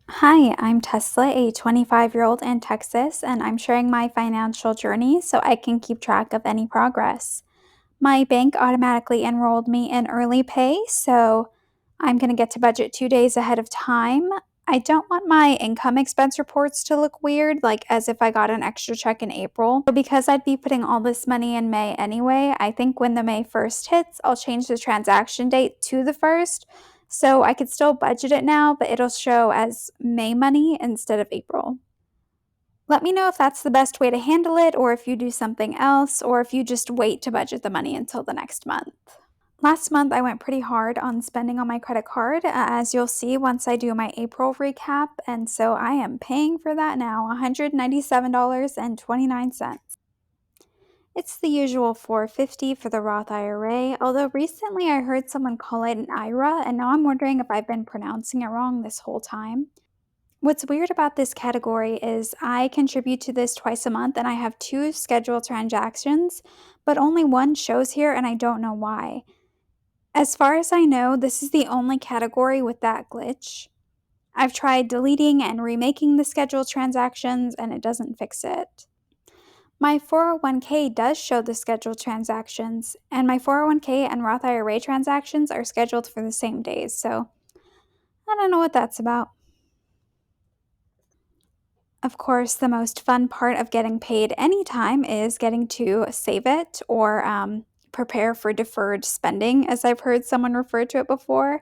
Hi, I'm Tesla, a 25-year-old in Texas, and I'm sharing my financial journey so I can keep track of any progress. My bank automatically enrolled me in early pay, so I'm going to get to budget 2 days ahead of time. I don't want my income expense reports to look weird, like as if I got an extra check in April. So because I'd be putting all this money in May anyway, I think when the May 1st hits, I'll change the transaction date to the 1st. So I could still budget it now, but it'll show as May money instead of April. Let me know if that's the best way to handle it, or if you do something else, or if you just wait to budget the money until the next month. Last month, I went pretty hard on spending on my credit card, as you'll see once I do my April recap, and so I am paying for that now, $197.29. It's the usual $450 for the Roth IRA, although recently I heard someone call it an IRA, and now I'm wondering if I've been pronouncing it wrong this whole time. What's weird about this category is I contribute to this twice a month and I have two scheduled transactions, but only one shows here and I don't know why. As far as I know, this is the only category with that glitch. I've tried deleting and remaking the scheduled transactions and it doesn't fix it. My 401k does show the scheduled transactions, and my 401k and Roth IRA transactions are scheduled for the same days, so I don't know what that's about. Of course, the most fun part of getting paid anytime is getting to save it or prepare for deferred spending, as I've heard someone refer to it before.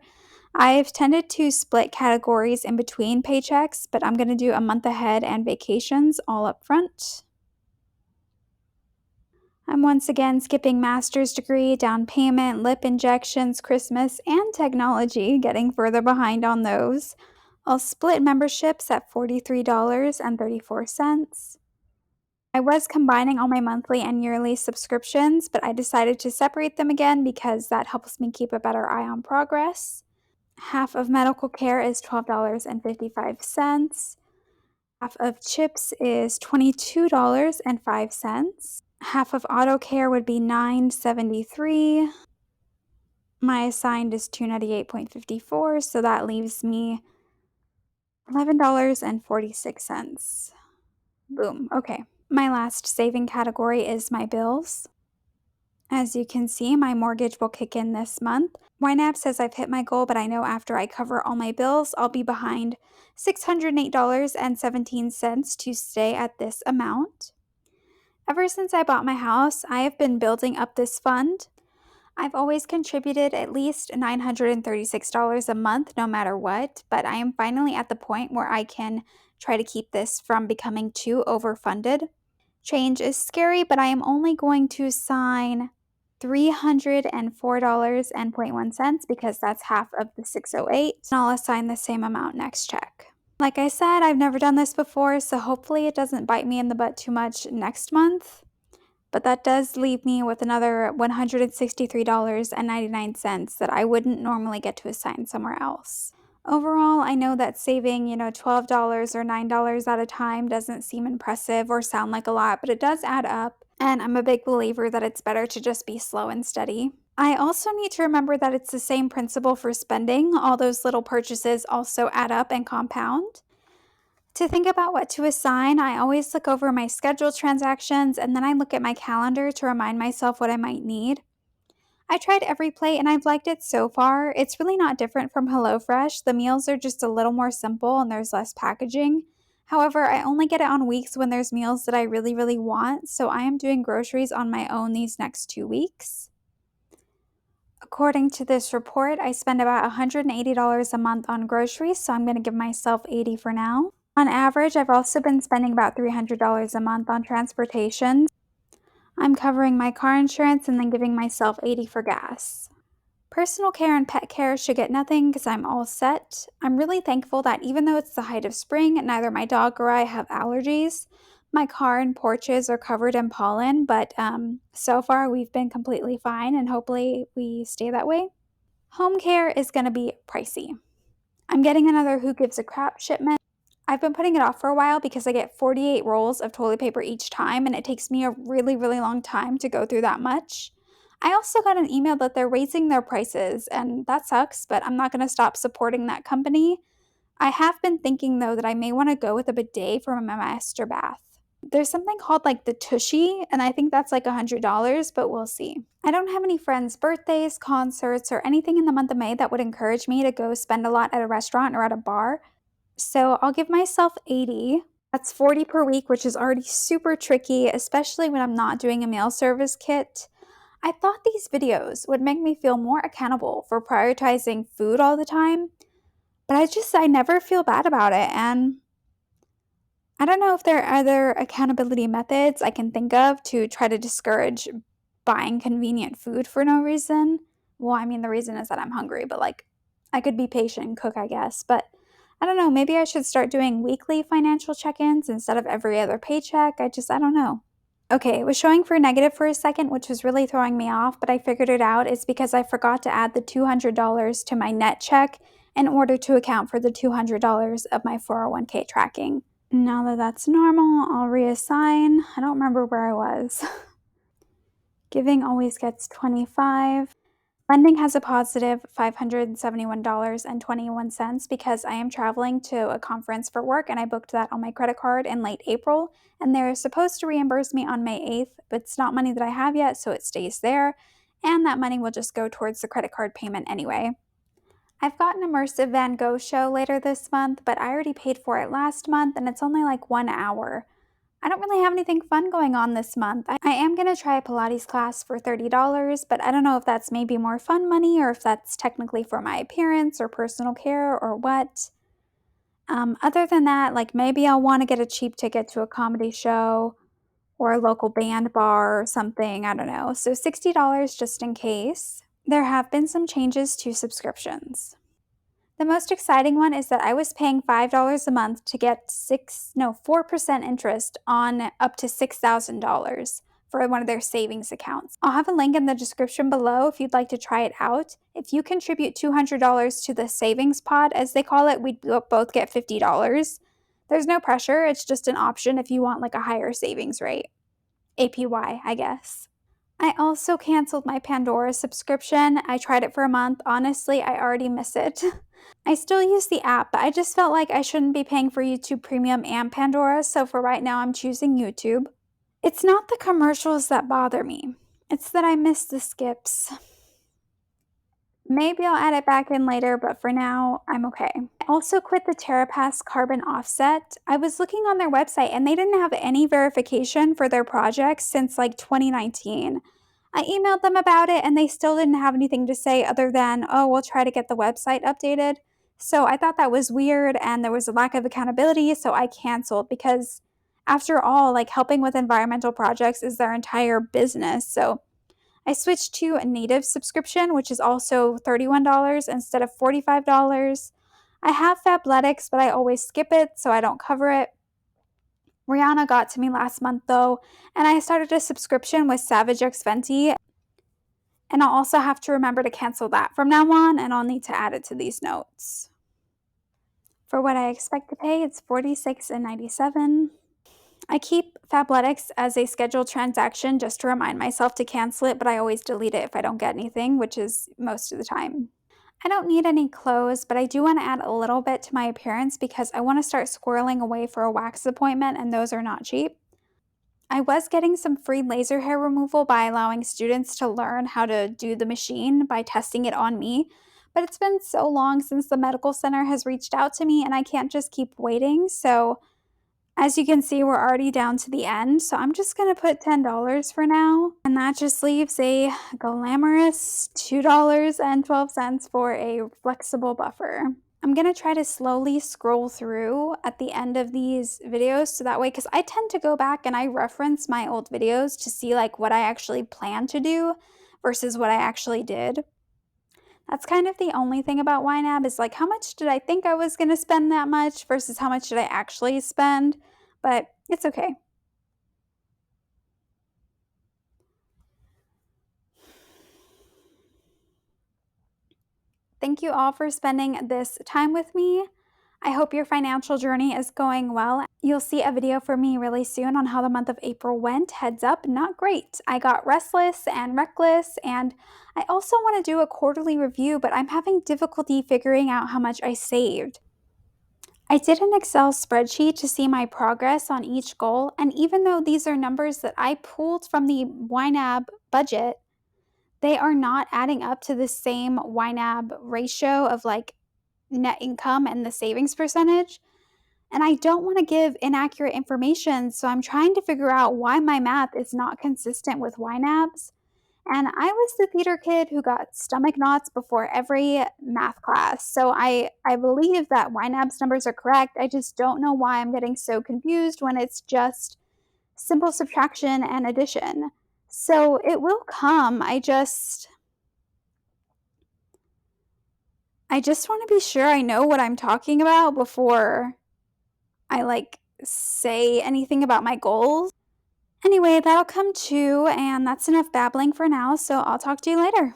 I've tended to split categories in between paychecks, but I'm going to do a month ahead and vacations all up front. I'm once again skipping master's degree, down payment, lip injections, Christmas, and technology, getting further behind on those. I'll split memberships at $43.34. I was combining all my monthly and yearly subscriptions, but I decided to separate them again because that helps me keep a better eye on progress. Half of medical care is $12.55. Half of chips is $22.05. Half of auto care would be $9.73. My assigned is $298.54, so that leaves me $11.46. Boom. Okay. My last saving category is my bills. As you can see, my mortgage will kick in this month. YNAB says I've hit my goal, but I know after I cover all my bills, I'll be behind $608.17 to stay at this amount. Ever since I bought my house, I have been building up this fund. I've always contributed at least $936 a month, no matter what, but I am finally at the point where I can try to keep this from becoming too overfunded. Change is scary, but I am only going to sign $304.01 because that's half of the 608, and I'll assign the same amount next check. Like I said, I've never done this before, so hopefully it doesn't bite me in the butt too much next month. But that does leave me with another $163.99 that I wouldn't normally get to assign somewhere else. Overall, I know that saving, $12 or $9 at a time doesn't seem impressive or sound like a lot, but it does add up. And I'm a big believer that it's better to just be slow and steady. I also need to remember that it's the same principle for spending. All those little purchases also add up and compound. To think about what to assign, I always look over my scheduled transactions and then I look at my calendar to remind myself what I might need. I tried every plate and I've liked it so far. It's really not different from HelloFresh. The meals are just a little more simple and there's less packaging. However, I only get it on weeks when there's meals that I really, really want, so I am doing groceries on my own these next 2 weeks. According to this report, I spend about $180 a month on groceries, so I'm going to give myself $80 for now. On average, I've also been spending about $300 a month on transportation. I'm covering my car insurance and then giving myself $80 for gas. Personal care and pet care should get nothing because I'm all set. I'm really thankful that even though it's the height of spring, neither my dog or I have allergies. My car and porches are covered in pollen, but so far we've been completely fine and hopefully we stay that way. Home care is going to be pricey. I'm getting another Who Gives a Crap shipment. I've been putting it off for a while because I get 48 rolls of toilet paper each time, and it takes me a really, really long time to go through that much. I also got an email that they're raising their prices, and that sucks, but I'm not going to stop supporting that company. I have been thinking though that I may want to go with a bidet for my master bath. There's something called like the Tushy, and I think that's like $100, but we'll see. I don't have any friends' birthdays, concerts, or anything in the month of May that would encourage me to go spend a lot at a restaurant or at a bar. So I'll give myself 80. That's 40 per week, which is already super tricky, especially when I'm not doing a meal service kit. I thought these videos would make me feel more accountable for prioritizing food all the time, but I never feel bad about it. And I don't know if there are other accountability methods I can think of to try to discourage buying convenient food for no reason. Well, I mean, the reason is that I'm hungry, but like I could be patient and cook, I guess. But I don't know, maybe I should start doing weekly financial check ins instead of every other paycheck. I don't know. Okay, it was showing for negative for a second, which was really throwing me off, but I figured it out. It's because I forgot to add the $200 to my net check in order to account for the $200 of my 401k tracking. Now that that's normal, I'll reassign. I don't remember where I was. Giving always gets 25. Lending has a positive $571.21 because I am traveling to a conference for work and I booked that on my credit card in late April, and they're supposed to reimburse me on May 8th, but it's not money that I have yet, so it stays there, and that money will just go towards the credit card payment anyway. I've got an immersive Van Gogh show later this month, but I already paid for it last month and it's only like 1 hour. I don't really have anything fun going on this month. I am going to try a Pilates class for $30, but I don't know if that's maybe more fun money or if that's technically for my appearance or personal care or what. Other than that, like maybe I'll want to get a cheap ticket to a comedy show or a local band bar or something. I don't know. So $60 just in case. There have been some changes to subscriptions. The most exciting one is that I was paying $5 a month to get 4% interest on up to $6,000 for one of their savings accounts. I'll have a link in the description below if you'd like to try it out. If you contribute $200 to the savings pod, as they call it, we'd both get $50. There's no pressure, it's just an option if you want like a higher savings rate. APY, I guess. I also canceled my Pandora subscription. I tried it for a month. Honestly, I already miss it. I still use the app, but I just felt like I shouldn't be paying for YouTube Premium and Pandora, so for right now I'm choosing YouTube. It's not the commercials that bother me. It's that I miss the skips. Maybe I'll add it back in later, but for now, I'm okay. I also quit the TerraPass carbon offset. I was looking on their website and they didn't have any verification for their projects since like 2019. I emailed them about it and they still didn't have anything to say other than, oh, we'll try to get the website updated. So I thought that was weird and there was a lack of accountability, so I canceled because after all, like helping with environmental projects is their entire business. So I switched to a native subscription, which is also $31 instead of $45. I have Fabletics, but I always skip it, so I don't cover it. Rihanna got to me last month though, and I started a subscription with Savage X Fenty, and I'll also have to remember to cancel that from now on, and I'll need to add it to these notes. For what I expect to pay, it's $46.97. I keep Fabletics as a scheduled transaction just to remind myself to cancel it, but I always delete it if I don't get anything, which is most of the time. I don't need any clothes, but I do want to add a little bit to my appearance because I want to start squirreling away for a wax appointment, and those are not cheap. I was getting some free laser hair removal by allowing students to learn how to do the machine by testing it on me, but it's been so long since the medical center has reached out to me and I can't just keep waiting, so as you can see, we're already down to the end, so I'm just going to put $10 for now, and that just leaves a glamorous $2.12 for a flexible buffer. I'm going to try to slowly scroll through at the end of these videos, so that way, because I tend to go back and I reference my old videos to see like what I actually plan to do versus what I actually did. That's kind of the only thing about YNAB is like how much did I think I was going to spend that much versus how much did I actually spend, but it's okay. Thank you all for spending this time with me. I hope your financial journey is going well. You'll see a video from me really soon on how the month of April went. Heads up, not great. I got restless and reckless, and I also want to do a quarterly review, but I'm having difficulty figuring out how much I saved. I did an Excel spreadsheet to see my progress on each goal, and even though these are numbers that I pulled from the YNAB budget, they are not adding up to the same YNAB ratio of like net income and the savings percentage. And I don't want to give inaccurate information, so I'm trying to figure out why my math is not consistent with YNAB's. And I was the theater kid who got stomach knots before every math class. So I believe that YNAB's numbers are correct. I just don't know why I'm getting so confused when it's just simple subtraction and addition. So it will come. I just want to be sure I know what I'm talking about before I like say anything about my goals. Anyway, that'll come too, and that's enough babbling for now, so I'll talk to you later.